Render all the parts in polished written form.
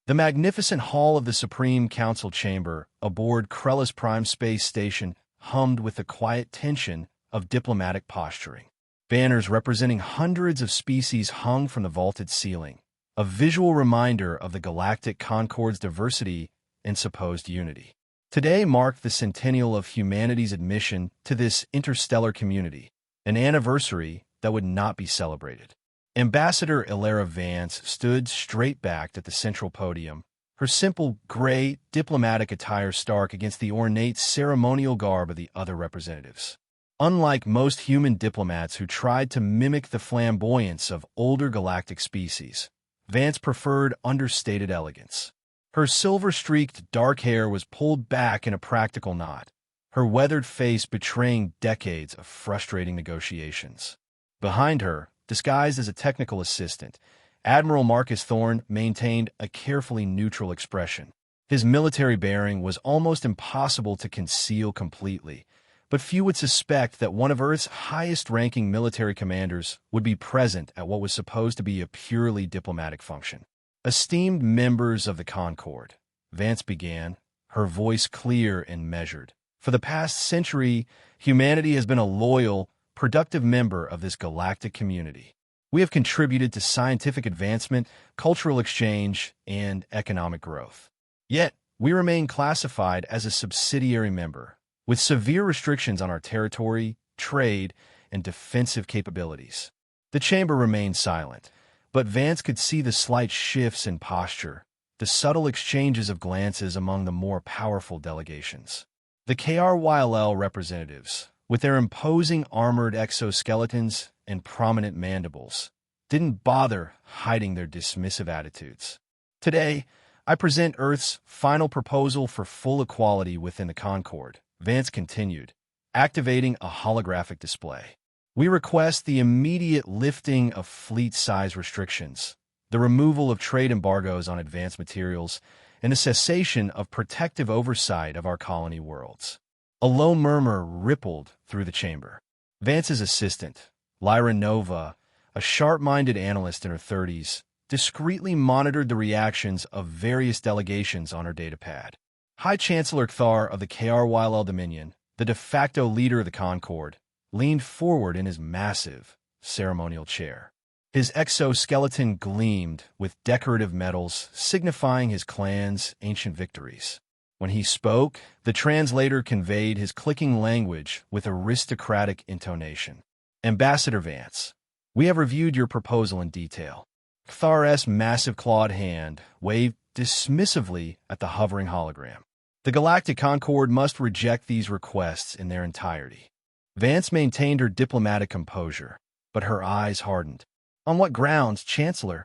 The magnificent hall of the Supreme Council chamber aboard Krellis Prime Space Station hummed with the quiet tension of diplomatic posturing. Banners representing hundreds of species hung from the vaulted ceiling, a visual reminder of the galactic concord's diversity and supposed unity. Today marked the centennial of humanity's admission to this interstellar community, an anniversary that would not be celebrated. Ambassador Ilara Vance stood straight-backed at the central podium, her simple, gray, diplomatic attire stark against the ornate ceremonial garb of the other representatives. Unlike most human diplomats who tried to mimic the flamboyance of older galactic species, Vance preferred understated elegance. Her silver-streaked dark hair was pulled back in a practical knot, her weathered face betraying decades of frustrating negotiations. Behind her, disguised as a technical assistant, Admiral Marcus Thorne maintained a carefully neutral expression. His military bearing was almost impossible to conceal completely, but few would suspect that one of Earth's highest-ranking military commanders would be present at what was supposed to be a purely diplomatic function. Esteemed members of the Concord, Vance began, her voice clear and measured. For the past century, humanity has been a loyal, productive member of this galactic community. We have contributed to scientific advancement, cultural exchange, and economic growth. Yet, we remain classified as a subsidiary member, with severe restrictions on our territory, trade, and defensive capabilities. The chamber remained silent, but Vance could see the slight shifts in posture, the subtle exchanges of glances among the more powerful delegations. The KRYLL representatives, with their imposing armored exoskeletons and prominent mandibles, didn't bother hiding their dismissive attitudes. Today, I present Earth's final proposal for full equality within the Concord, Vance continued, activating a holographic display. We request the immediate lifting of fleet-size restrictions, the removal of trade embargoes on advanced materials, and the cessation of protective oversight of our colony worlds. A low murmur rippled through the chamber. Vance's assistant, Lyra Nova, a sharp-minded analyst in her 30s, discreetly monitored the reactions of various delegations on her datapad. High Chancellor Kthar of the KRYL Dominion, the de facto leader of the Concord, leaned forward in his massive, ceremonial chair. His exoskeleton gleamed with decorative metals signifying his clan's ancient victories. When he spoke, the translator conveyed his clicking language with aristocratic intonation. Ambassador Vance, we have reviewed your proposal in detail. Kthar's massive clawed hand waved dismissively at the hovering hologram. The Galactic Concord must reject these requests in their entirety. Vance maintained her diplomatic composure, but her eyes hardened. On what grounds, Chancellor?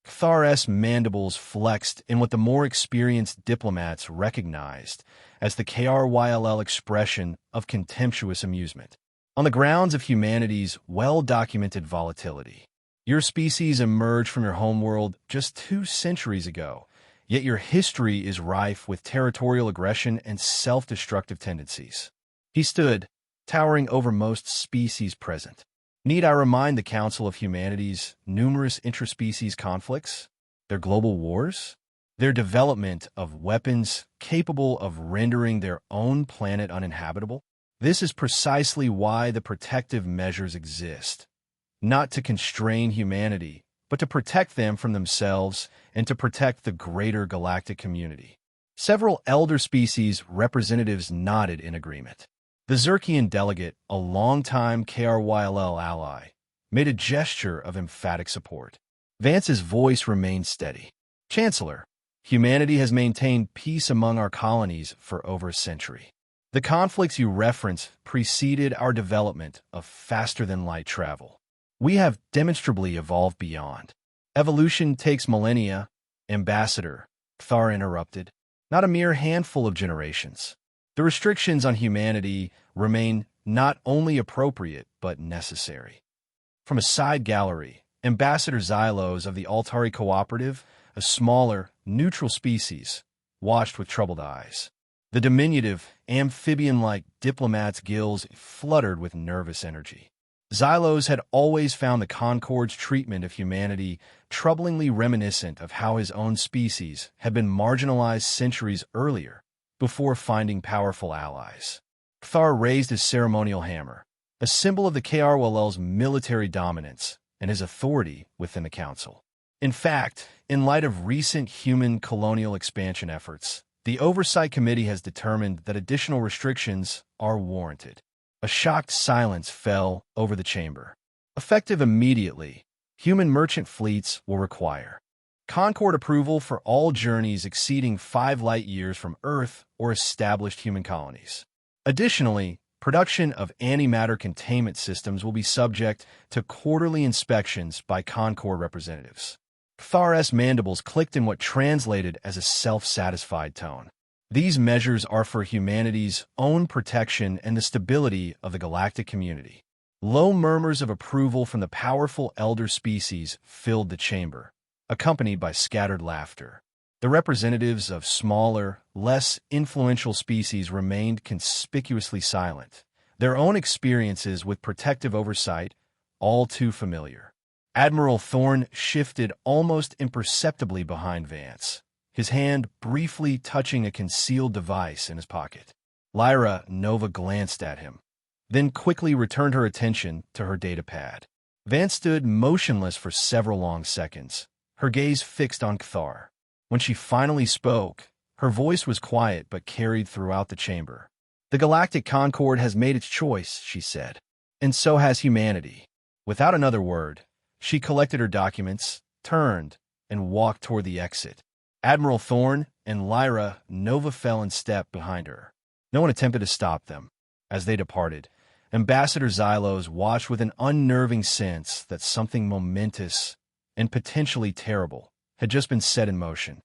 Kthar's mandibles flexed in what the more experienced diplomats recognized as the KRYLL expression of contemptuous amusement. On the grounds of humanity's well-documented volatility. Your species emerged from your homeworld just 2 centuries ago, yet your history is rife with territorial aggression and self-destructive tendencies. He stood, towering over most species present. Need I remind the Council of Humanity's numerous interspecies conflicts, their global wars, their development of weapons capable of rendering their own planet uninhabitable? This is precisely why the protective measures exist. Not to constrain humanity, but to protect them from themselves and to protect the greater galactic community. Several elder species representatives nodded in agreement. The Zerkian delegate, a longtime KRYLL ally, made a gesture of emphatic support. Vance's voice remained steady. Chancellor, humanity has maintained peace among our colonies for over a century. The conflicts you reference preceded our development of faster-than-light travel. We have demonstrably evolved beyond. Evolution takes millennia, Ambassador, Kthar interrupted, not a mere handful of generations. The restrictions on humanity remain not only appropriate but necessary. From a side gallery, Ambassador Xylos of the Altari Cooperative, a smaller, neutral species, watched with troubled eyes. The diminutive, amphibian-like diplomat's gills fluttered with nervous energy. Xylos had always found the Concorde's treatment of humanity troublingly reminiscent of how his own species had been marginalized centuries earlier, before finding powerful allies. Thar raised his ceremonial hammer, a symbol of the KRWL's military dominance and his authority within the Council. In fact, in light of recent human colonial expansion efforts, the Oversight Committee has determined that additional restrictions are warranted. A shocked silence fell over the chamber. Effective immediately, human merchant fleets will require Concorde approval for all journeys exceeding 5 light-years from Earth or established human colonies. Additionally, production of antimatter containment systems will be subject to quarterly inspections by Concorde representatives. Thar's mandibles clicked in what translated as a self-satisfied tone. These measures are for humanity's own protection and the stability of the galactic community. Low murmurs of approval from the powerful elder species filled the chamber, accompanied by scattered laughter. The representatives of smaller, less influential species remained conspicuously silent, their own experiences with protective oversight all too familiar. Admiral Thorne shifted almost imperceptibly behind Vance, his hand briefly touching a concealed device in his pocket. Lyra Nova glanced at him, then quickly returned her attention to her datapad. Vance stood motionless for several long seconds, her gaze fixed on Kthar. When she finally spoke, her voice was quiet but carried throughout the chamber. "The Galactic Concorde has made its choice," she said, "and so has humanity." Without another word, she collected her documents, turned, and walked toward the exit. Admiral Thorne and Lyra Nova fell in step behind her. No one attempted to stop them. As they departed, Ambassador Xylos watched with an unnerving sense that something momentous and potentially terrible had just been set in motion.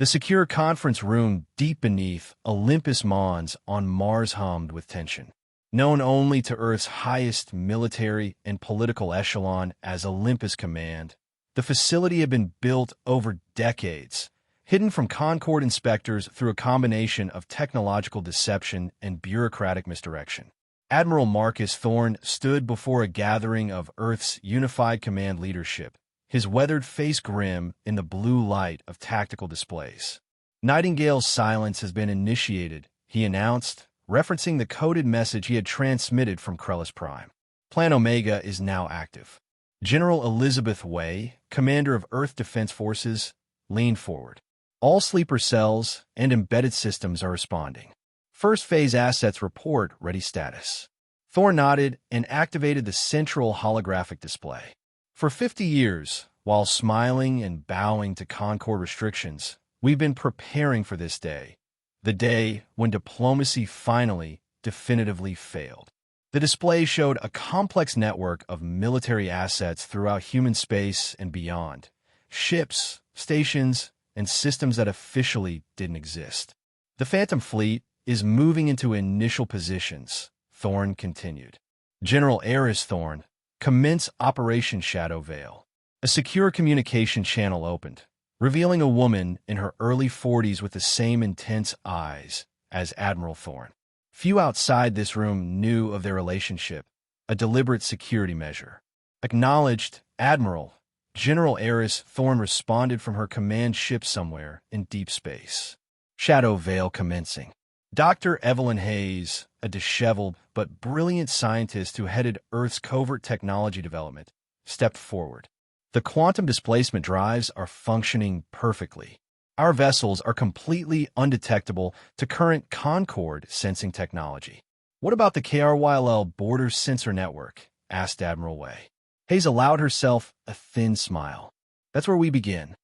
The secure conference room deep beneath Olympus Mons on Mars hummed with tension. Known only to Earth's highest military and political echelon as Olympus Command, the facility had been built over decades, hidden from Concorde inspectors through a combination of technological deception and bureaucratic misdirection. Admiral Marcus Thorne stood before a gathering of Earth's unified command leadership, his weathered face grim in the blue light of tactical displays. "Nightingale's silence has been initiated," he announced, referencing the coded message he had transmitted from Krellis Prime. "Plan Omega is now active." General Elizabeth Way, commander of Earth Defense Forces, leaned forward. "All sleeper cells and embedded systems are responding. First phase assets report ready status." Thor nodded and activated the central holographic display. "For 50 years, while smiling and bowing to Concorde restrictions, we've been preparing for this day, the day when diplomacy finally, definitively failed." The display showed a complex network of military assets throughout human space and beyond, ships, stations, and systems that officially didn't exist. "The Phantom Fleet is moving into initial positions," Thorne continued. "General Eris Thorne, commence Operation Shadow Veil." A secure communication channel opened, revealing a woman in her early 40s with the same intense eyes as Admiral Thorne. Few outside this room knew of their relationship, a deliberate security measure. "Acknowledged, Admiral." General Eris Thorne responded from her command ship somewhere in deep space. Shadow Veil commencing. Dr. Evelyn Hayes, a disheveled but brilliant scientist who headed Earth's covert technology development, stepped forward. "The quantum displacement drives are functioning perfectly. Our vessels are completely undetectable to current Concorde sensing technology." "What about the KRYLL border sensor network?" asked Admiral Way. Hayes allowed herself a thin smile. "That's where we begin.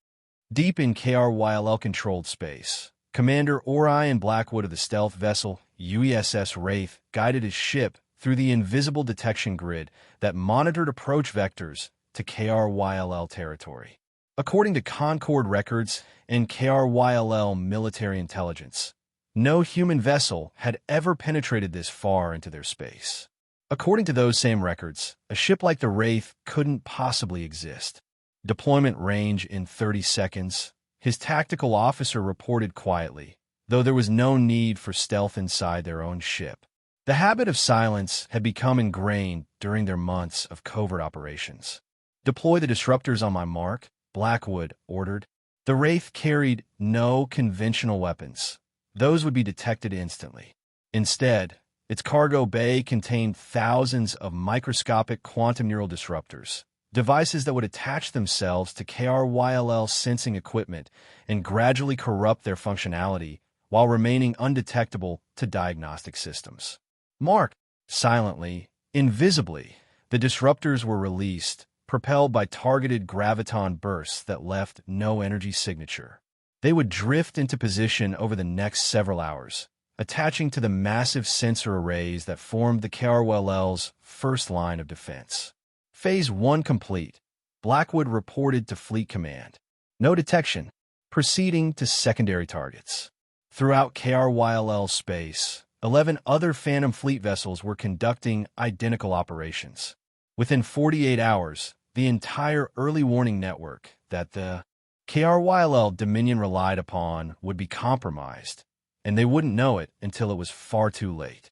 Deep in KRYLL-controlled space, Commander Orion Blackwood of the stealth vessel UESS Wraith guided his ship through the invisible detection grid that monitored approach vectors to KRYLL territory. According to Concorde records and KRYLL military intelligence, no human vessel had ever penetrated this far into their space. According to those same records, a ship like the Wraith couldn't possibly exist. Deployment range in 30 seconds, his tactical officer reported quietly, though there was no need for stealth inside their own ship. The habit of silence had become ingrained during their months of covert operations. "Deploy the disruptors on my mark," Blackwood ordered. The Wraith carried no conventional weapons. Those would be detected instantly. Instead, its cargo bay contained thousands of microscopic quantum neural disruptors, devices that would attach themselves to KRYLL sensing equipment and gradually corrupt their functionality while remaining undetectable to diagnostic systems. Marked silently, invisibly, the disruptors were released, propelled by targeted graviton bursts that left no energy signature. They would drift into position over the next several hours, attaching to the massive sensor arrays that formed the KRLL's first line of defense. Phase 1 complete, Blackwood reported to Fleet Command. No detection. Proceeding to secondary targets. Throughout KRYLL space, 11 other Phantom Fleet vessels were conducting identical operations. Within 48 hours, the entire early warning network that the KRYLL Dominion relied upon would be compromised, and they wouldn't know it until it was far too late.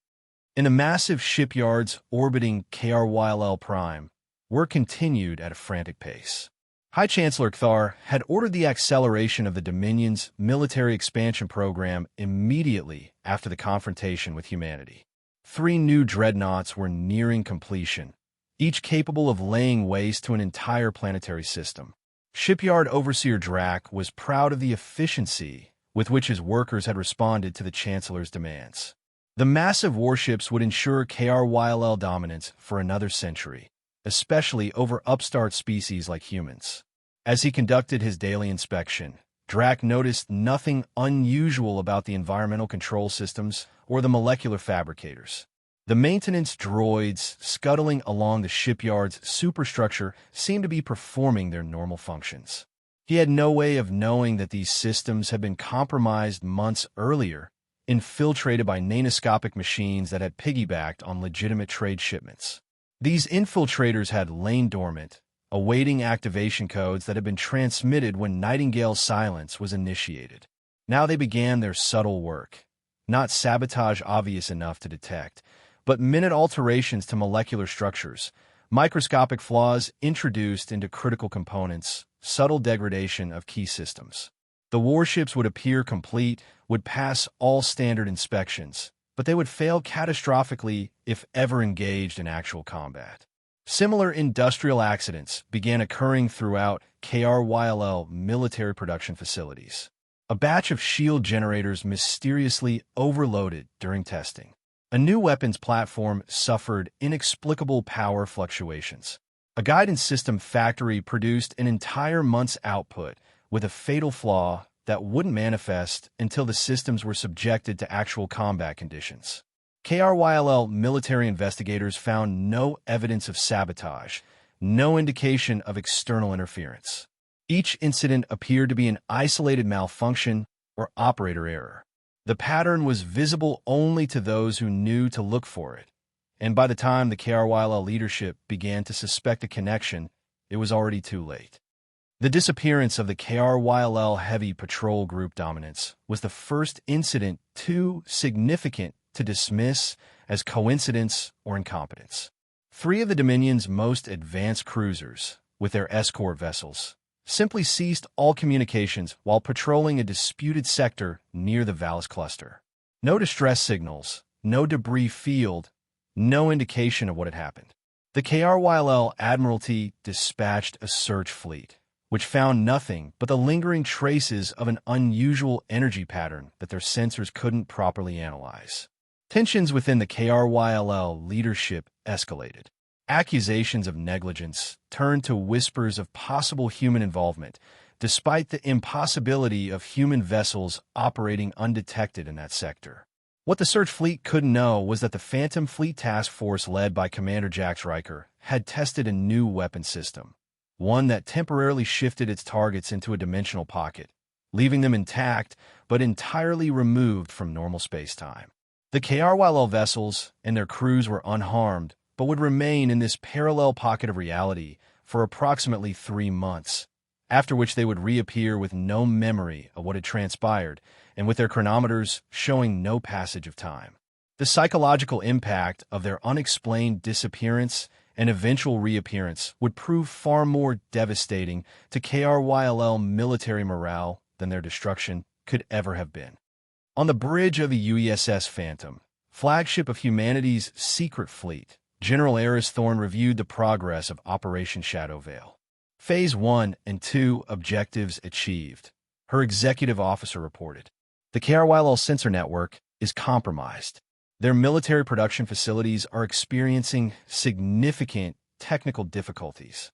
In the massive shipyards orbiting KRYLL Prime, work continued at a frantic pace. High Chancellor Kthar had ordered the acceleration of the Dominion's military expansion program immediately after the confrontation with humanity. 3 new dreadnoughts were nearing completion, each capable of laying waste to an entire planetary system. Shipyard Overseer Drac was proud of the efficiency with which his workers had responded to the Chancellor's demands. The massive warships would ensure KRYLL dominance for another century, especially over upstart species like humans. As he conducted his daily inspection, Drac noticed nothing unusual about the environmental control systems or the molecular fabricators. The maintenance droids scuttling along the shipyard's superstructure seemed to be performing their normal functions. He had no way of knowing that these systems had been compromised months earlier, infiltrated by nanoscopic machines that had piggybacked on legitimate trade shipments. These infiltrators had lain dormant, awaiting activation codes that had been transmitted when Nightingale's silence was initiated. Now they began their subtle work, not sabotage obvious enough to detect, but minute alterations to molecular structures, microscopic flaws introduced into critical components, subtle degradation of key systems. The warships would appear complete, would pass all standard inspections, but they would fail catastrophically if ever engaged in actual combat. Similar industrial accidents began occurring throughout KRYLL military production facilities. A batch of shield generators mysteriously overloaded during testing. A new weapons platform suffered inexplicable power fluctuations. A guidance system factory produced an entire month's output with a fatal flaw that wouldn't manifest until the systems were subjected to actual combat conditions. KRYLL military investigators found no evidence of sabotage, no indication of external interference. Each incident appeared to be an isolated malfunction or operator error. The pattern was visible only to those who knew to look for it, and by the time the KRYLL leadership began to suspect a connection, it was already too late. The disappearance of the KRYLL Heavy Patrol Group dominance was the first incident too significant to dismiss as coincidence or incompetence. 3 of the Dominion's most advanced cruisers, with their escort vessels, simply ceased all communications while patrolling a disputed sector near the Valis cluster. No distress signals, no debris field, no indication of what had happened. The KRYLL Admiralty dispatched a search fleet, which found nothing but the lingering traces of an unusual energy pattern that their sensors couldn't properly analyze. Tensions within the KRYLL leadership escalated. Accusations of negligence turned to whispers of possible human involvement, despite the impossibility of human vessels operating undetected in that sector. What the search fleet couldn't know was that the Phantom Fleet Task Force led by Commander Jax Riker had tested a new weapon system, one that temporarily shifted its targets into a dimensional pocket, leaving them intact but entirely removed from normal space-time. The KRYLL vessels and their crews were unharmed, but would remain in this parallel pocket of reality for approximately 3 months, after which they would reappear with no memory of what had transpired and with their chronometers showing no passage of time. The psychological impact of their unexplained disappearance and eventual reappearance would prove far more devastating to KRYLL military morale than their destruction could ever have been. On the bridge of the USS Phantom, flagship of humanity's secret fleet, General Eris Thorne reviewed the progress of Operation Shadow Veil. Phase 1 and 2 objectives achieved, her executive officer reported. The KRYLL sensor network is compromised. Their military production facilities are experiencing significant technical difficulties.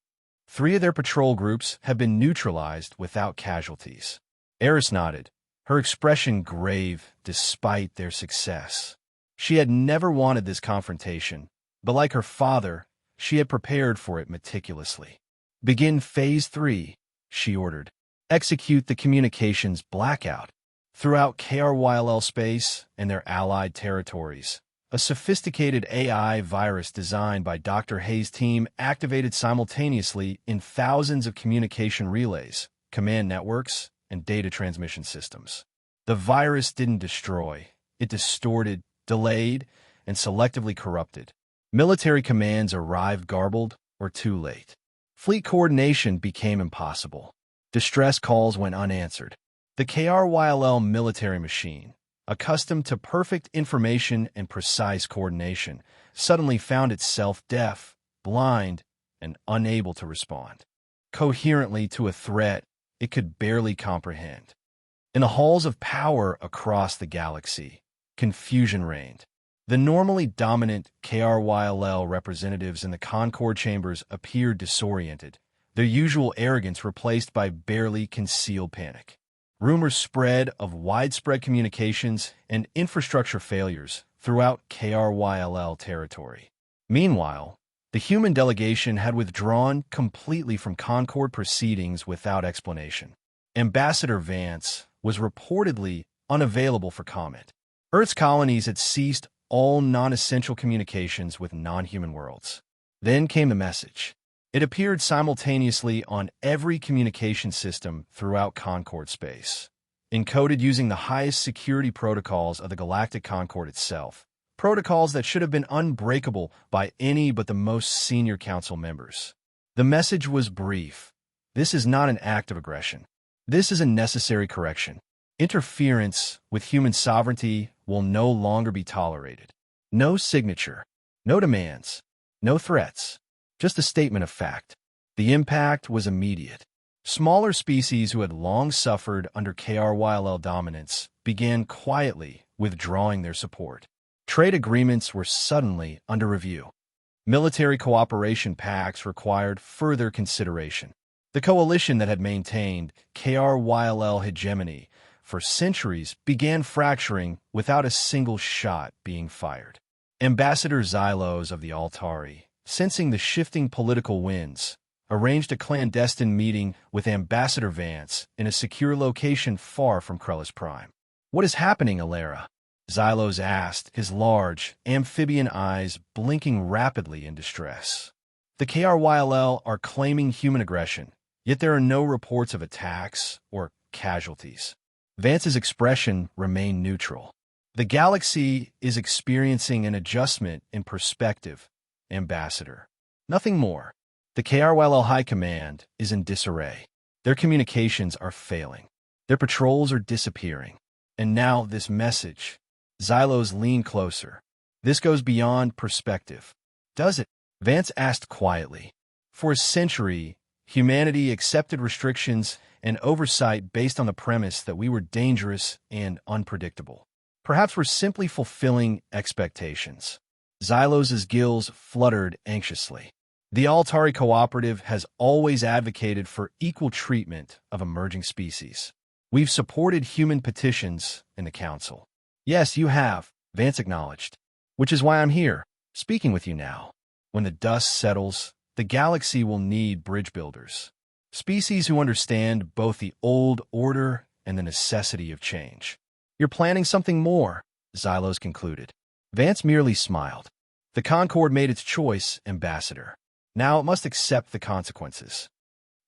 3 of their patrol groups have been neutralized without casualties. Eris nodded, her expression grave despite their success. She had never wanted this confrontation, but like her father, she had prepared for it meticulously. Begin Phase 3, she ordered. Execute the communications blackout. Throughout KRYLL space and their allied territories, a sophisticated AI virus designed by Dr. Hayes' team activated simultaneously in thousands of communication relays, command networks, and data transmission systems. The virus didn't destroy, it distorted, delayed, and selectively corrupted. Military commands arrived garbled or too late. Fleet coordination became impossible. Distress calls went unanswered. The KRYLL military machine, accustomed to perfect information and precise coordination, suddenly found itself deaf, blind, and unable to respond coherently to a threat it could barely comprehend. In the halls of power across the galaxy, confusion reigned. The normally dominant KRYLL representatives in the Concord chambers appeared disoriented, their usual arrogance replaced by barely concealed panic. Rumors spread of widespread communications and infrastructure failures throughout KRYLL territory. Meanwhile, the human delegation had withdrawn completely from Concord proceedings without explanation. Ambassador Vance was reportedly unavailable for comment. Earth's colonies had ceased all non-essential communications with non-human worlds. Then came the message. It appeared simultaneously on every communication system throughout Concord space, encoded using the highest security protocols of the Galactic Concord itself, protocols that should have been unbreakable by any but the most senior council members. The message was brief. This is not an act of aggression. This is a necessary correction. Interference with human sovereignty will no longer be tolerated. No signature, no demands, no threats. Just a statement of fact. The impact was immediate. Smaller species who had long suffered under KRYLL dominance began quietly withdrawing their support. Trade agreements were suddenly under review. Military cooperation pacts required further consideration. The coalition that had maintained KRYLL hegemony for centuries began fracturing without a single shot being fired. Ambassador Xylos of the Altari, sensing the shifting political winds, arranged a clandestine meeting with Ambassador Vance in a secure location far from Krellis Prime. "What is happening, Alara?" Xylos asked, his large, amphibian eyes blinking rapidly in distress. "The KRYLL are claiming human aggression, yet there are no reports of attacks or casualties." Vance's expression remained neutral. "The galaxy is experiencing an adjustment in perspective, Ambassador. Nothing more. The KRYLL High Command is in disarray. Their communications are failing. Their patrols are disappearing. And now this message." Xylos leaned closer. "This goes beyond perspective." "Does it?" Vance asked quietly. "For a century, humanity accepted restrictions and oversight based on the premise that we were dangerous and unpredictable. Perhaps we're simply fulfilling expectations." Xylos's gills fluttered anxiously. "The Altari Cooperative has always advocated for equal treatment of emerging species. We've supported human petitions in the Council." "Yes, you have," Vance acknowledged. "Which is why I'm here, speaking with you now. When the dust settles, the galaxy will need bridge builders. Species who understand both the old order and the necessity of change." "You're planning something more," Xylos concluded. Vance merely smiled. "The Concord made its choice, Ambassador. Now it must accept the consequences."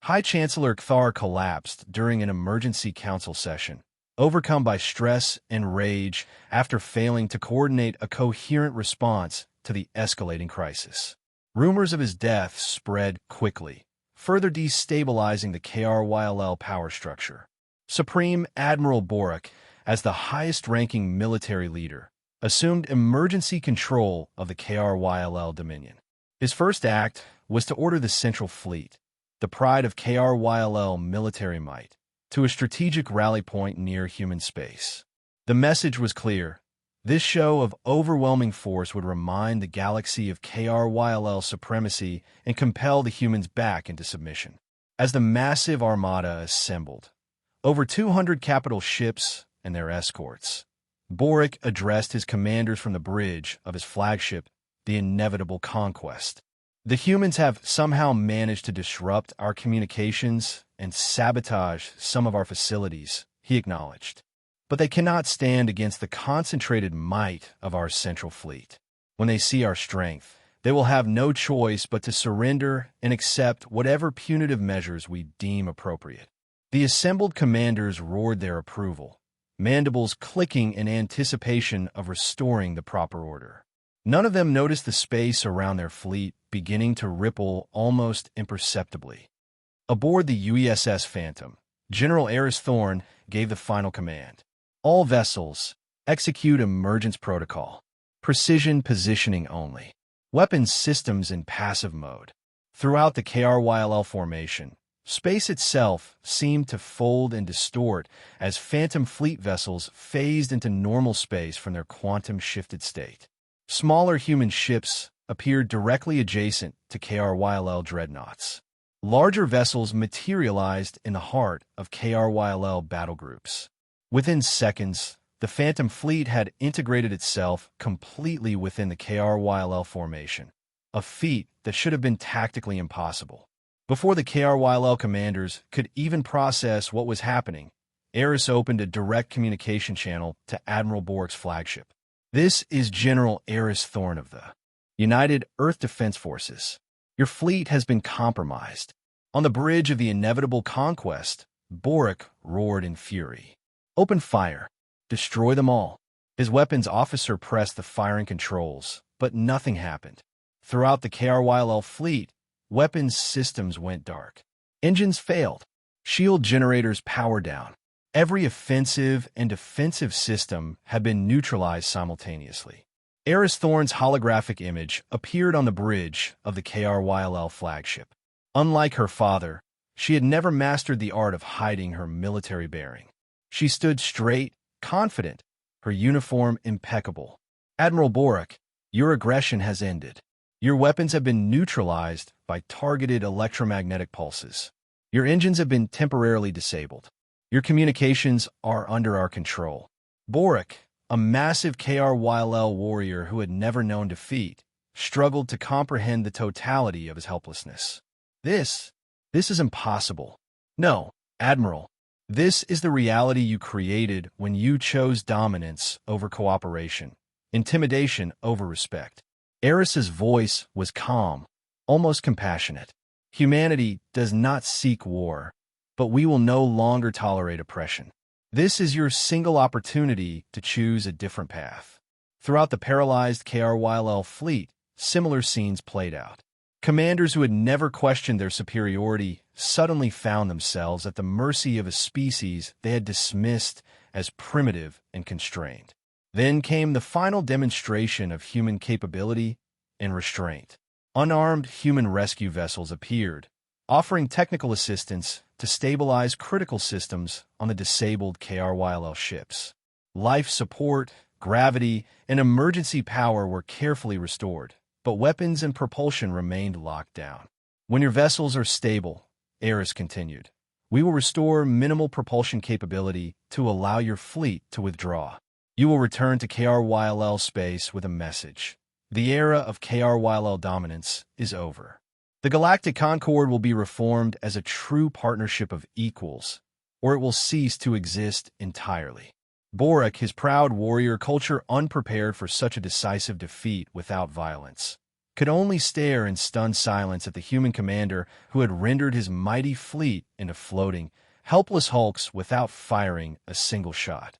High Chancellor Kthar collapsed during an emergency council session, overcome by stress and rage after failing to coordinate a coherent response to the escalating crisis. Rumors of his death spread quickly, further destabilizing the KRYLL power structure. Supreme Admiral Borak, as the highest-ranking military leader, assumed emergency control of the KRYLL Dominion. His first act was to order the Central Fleet, the pride of KRYLL military might, to a strategic rally point near human space. The message was clear. This show of overwhelming force would remind the galaxy of KRYLL supremacy and compel the humans back into submission. As the massive armada assembled, over 200 capital ships and their escorts, Borak addressed his commanders from the bridge of his flagship, the Inevitable Conquest. The humans have somehow managed to disrupt our communications and sabotage some of our facilities, he acknowledged. But they cannot stand against the concentrated might of our Central Fleet. When they see our strength, they will have no choice but to surrender and accept whatever punitive measures we deem appropriate. The assembled commanders roared their approval, mandibles clicking in anticipation of restoring the proper order. None of them noticed the space around their fleet beginning to ripple almost imperceptibly. Aboard the USS Phantom, General Eris Thorne gave the final command. All vessels, execute emergence protocol. Precision positioning only. Weapons systems in passive mode. Throughout the KRYLL formation, space itself seemed to fold and distort as Phantom fleet vessels phased into normal space from their quantum-shifted state. Smaller human ships appeared directly adjacent to KRYLL dreadnoughts. Larger vessels materialized in the heart of KRYLL battlegroups. Within seconds, the Phantom fleet had integrated itself completely within the KRYLL formation, a feat that should have been tactically impossible. Before the KRYLL commanders could even process what was happening, Eris opened a direct communication channel to Admiral Borak's flagship. This is General Eris Thorne of the United Earth Defense Forces. Your fleet has been compromised. On the bridge of the Inevitable Conquest, Borak roared in fury. Open fire. Destroy them all. His weapons officer pressed the firing controls, but nothing happened. Throughout the KRYLL fleet, weapons systems went dark. Engines failed. Shield generators power down. Every offensive and defensive system had been neutralized simultaneously. Eris Thorne's holographic image appeared on the bridge of the KRYLL flagship. Unlike her father, she had never mastered the art of hiding her military bearing. She stood straight, confident, her uniform impeccable. Admiral Borak, your aggression has ended. Your weapons have been neutralized by targeted electromagnetic pulses. Your engines have been temporarily disabled. Your communications are under our control. Borak, a massive KRYLL warrior who had never known defeat, struggled to comprehend the totality of his helplessness. This is impossible. No, Admiral. This is the reality you created when you chose dominance over cooperation, intimidation over respect. Eris's voice was calm, almost compassionate. Humanity does not seek war, but we will no longer tolerate oppression. This is your single opportunity to choose a different path. Throughout the paralyzed KRYLL fleet, similar scenes played out. Commanders who had never questioned their superiority suddenly found themselves at the mercy of a species they had dismissed as primitive and constrained. Then came the final demonstration of human capability and restraint. Unarmed human rescue vessels appeared, offering technical assistance to stabilize critical systems on the disabled KRYLL ships. Life support, gravity, and emergency power were carefully restored, but weapons and propulsion remained locked down. When your vessels are stable, Eris continued, we will restore minimal propulsion capability to allow your fleet to withdraw. You will return to KRYLL space with a message. The era of KRYLL dominance is over. The Galactic Concord will be reformed as a true partnership of equals, or it will cease to exist entirely. Borak, his proud warrior culture unprepared for such a decisive defeat without violence, could only stare in stunned silence at the human commander who had rendered his mighty fleet into floating, helpless hulks without firing a single shot.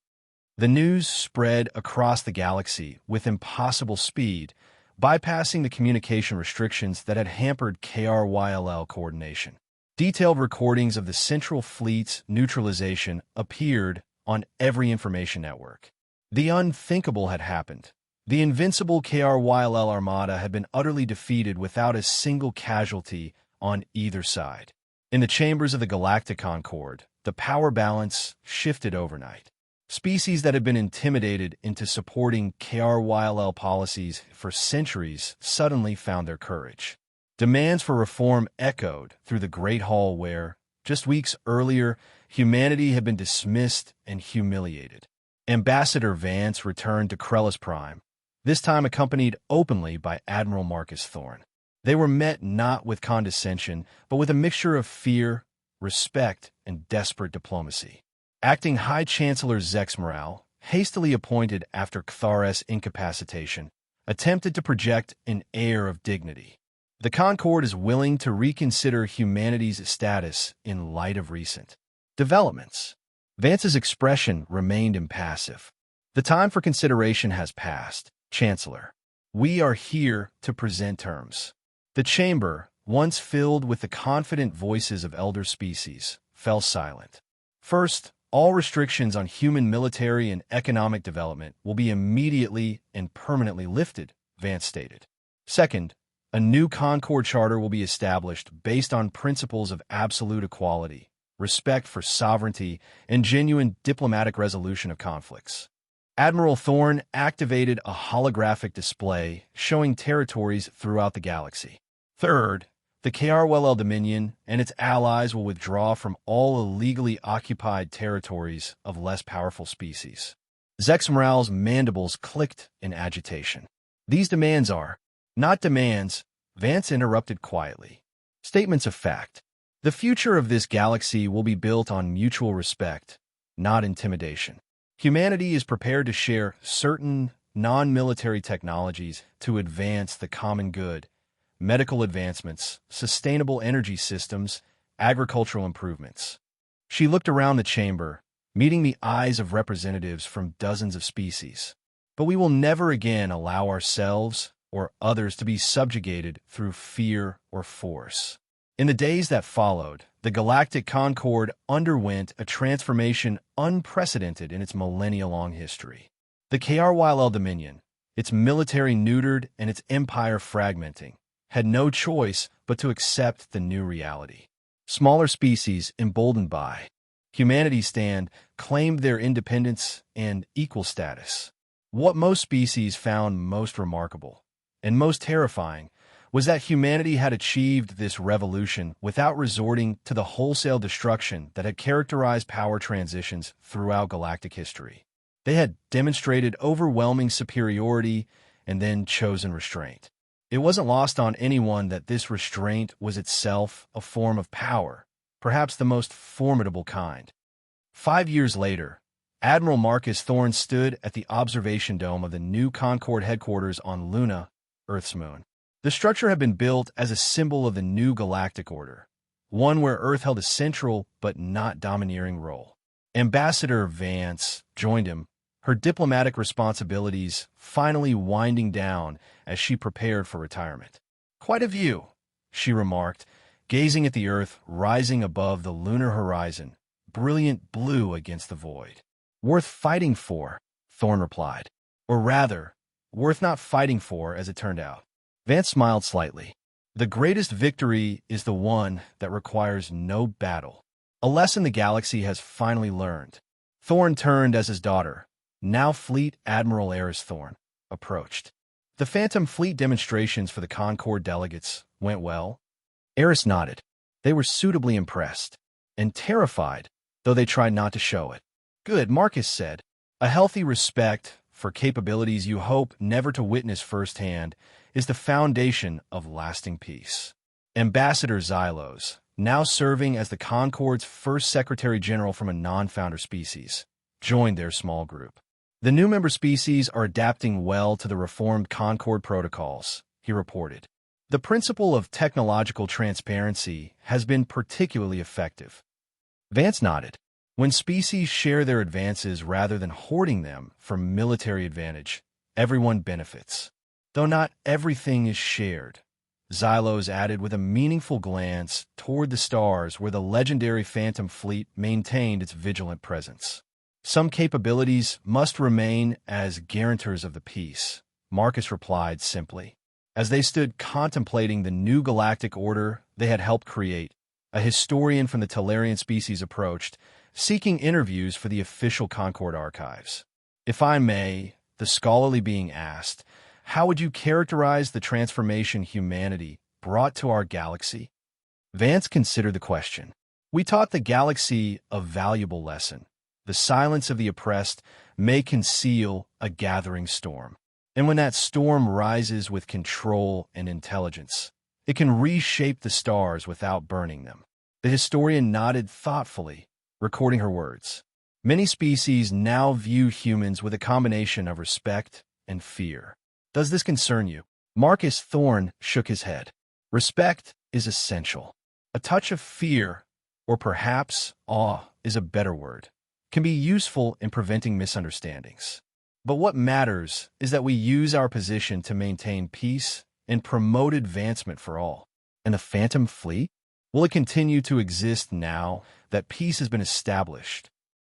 The news spread across the galaxy with impossible speed, bypassing the communication restrictions that had hampered KRYLL coordination. Detailed recordings of the Central Fleet's neutralization appeared on every information network. The unthinkable had happened. The invincible KRYLL armada had been utterly defeated without a single casualty on either side. In the chambers of the Galactic Concord, the power balance shifted overnight. Species that had been intimidated into supporting KRYLL policies for centuries suddenly found their courage. Demands for reform echoed through the Great Hall where, just weeks earlier, humanity had been dismissed and humiliated. Ambassador Vance returned to Krellis Prime, this time accompanied openly by Admiral Marcus Thorne. They were met not with condescension, but with a mixture of fear, respect, and desperate diplomacy. Acting High Chancellor Zex Morale, hastily appointed after Kthar's incapacitation, attempted to project an air of dignity. The Concord is willing to reconsider humanity's status in light of recent developments. Vance's expression remained impassive. The time for consideration has passed, Chancellor. We are here to present terms. The chamber, once filled with the confident voices of elder species, fell silent. First, all restrictions on human military and economic development will be immediately and permanently lifted, Vance stated. Second, a new Concord Charter will be established based on principles of absolute equality, respect for sovereignty, and genuine diplomatic resolution of conflicts. Admiral Thorne activated a holographic display showing territories throughout the galaxy. Third, the KRYLL Dominion and its allies will withdraw from all illegally occupied territories of less powerful species. Zex Morale's mandibles clicked in agitation. These demands are not demands, Vance interrupted quietly. Statements of fact. The future of this galaxy will be built on mutual respect, not intimidation. Humanity is prepared to share certain non-military technologies to advance the common good, medical advancements, sustainable energy systems, agricultural improvements. She looked around the chamber, meeting the eyes of representatives from dozens of species. But we will never again allow ourselves or others to be subjugated through fear or force. In the days that followed, the Galactic Concord underwent a transformation unprecedented in its millennia-long history. The KRYLL Dominion, its military neutered and its empire fragmenting, had no choice but to accept the new reality. Smaller species, emboldened by humanity's stand, claimed their independence and equal status. What most species found most remarkable and most terrifying was that humanity had achieved this revolution without resorting to the wholesale destruction that had characterized power transitions throughout galactic history. They had demonstrated overwhelming superiority and then chosen restraint. It wasn't lost on anyone that this restraint was itself a form of power, perhaps the most formidable kind. 5 years later, Admiral Marcus Thorne stood at the observation dome of the new Concord headquarters on Luna, Earth's moon. The structure had been built as a symbol of the new galactic order, one where Earth held a central but not domineering role. Ambassador Vance joined him, her diplomatic responsibilities finally winding down as she prepared for retirement. "Quite a view," she remarked, gazing at the Earth rising above the lunar horizon, brilliant blue against the void. "Worth fighting for," Thorne replied. "Or rather, worth not fighting for, as it turned out." Vance smiled slightly. "The greatest victory is the one that requires no battle. A lesson the galaxy has finally learned." Thorne turned as his daughter, now Fleet Admiral Eris Thorne, approached. "The Phantom Fleet demonstrations for the Concord delegates went well?" Eris nodded. They were suitably impressed and terrified, though they tried not to show it. "Good," Marcus said. "A healthy respect for capabilities you hope never to witness firsthand is the foundation of lasting peace." Ambassador Xylos, now serving as the Concord's first Secretary General from a non-founder species, joined their small group. "The new member species are adapting well to the reformed Concord protocols," he reported. "The principle of technological transparency has been particularly effective." Vance nodded. When species share their advances rather than hoarding them for military advantage, everyone benefits. Though not everything is shared, Xylos added with a meaningful glance toward the stars where the legendary Phantom Fleet maintained its vigilant presence. Some capabilities must remain as guarantors of the peace, Marcus replied simply. As they stood contemplating the new galactic order they had helped create, a historian from the Tellarian species approached, seeking interviews for the official Concord archives. If I may, the scholarly being asked, how would you characterize the transformation humanity brought to our galaxy? Vance considered the question. We taught the galaxy a valuable lesson. The silence of the oppressed may conceal a gathering storm. And when that storm rises with control and intelligence, it can reshape the stars without burning them. The historian nodded thoughtfully, recording her words. Many species now view humans with a combination of respect and fear. Does this concern you? Marcus Thorne shook his head. Respect is essential. A touch of fear, or perhaps awe is a better word, can be useful in preventing misunderstandings. But what matters is that we use our position to maintain peace and promote advancement for all. And the Phantom Fleet? Will it continue to exist now that peace has been established?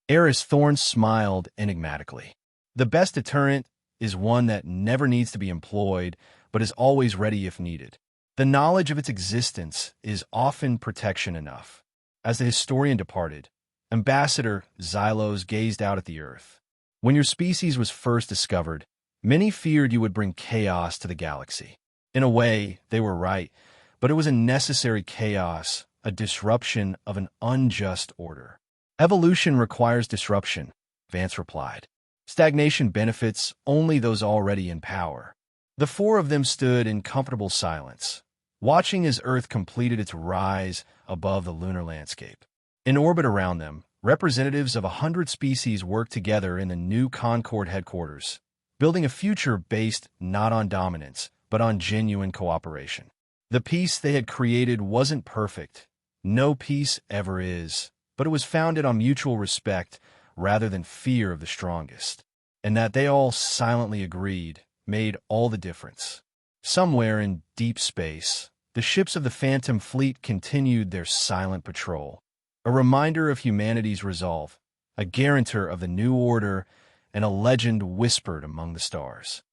Eris Thorne smiled enigmatically. The best deterrent is one that never needs to be employed, but is always ready if needed. The knowledge of its existence is often protection enough. As the historian departed, Ambassador Xylos gazed out at the earth. When your species was first discovered, many feared you would bring chaos to the galaxy. In a way, they were right, but it was a necessary chaos, a disruption of an unjust order. Evolution requires disruption, Vance replied. Stagnation benefits only those already in power. The four of them stood in comfortable silence, watching as Earth completed its rise above the lunar landscape. In orbit around them, representatives of 100 species worked together in the new Concord headquarters, building a future based not on dominance, but on genuine cooperation. The peace they had created wasn't perfect. No peace ever is, but it was founded on mutual respect rather than fear of the strongest. And that they all silently agreed made all the difference. Somewhere in deep space, the ships of the Phantom Fleet continued their silent patrol, a reminder of humanity's resolve, a guarantor of the new order, and a legend whispered among the stars.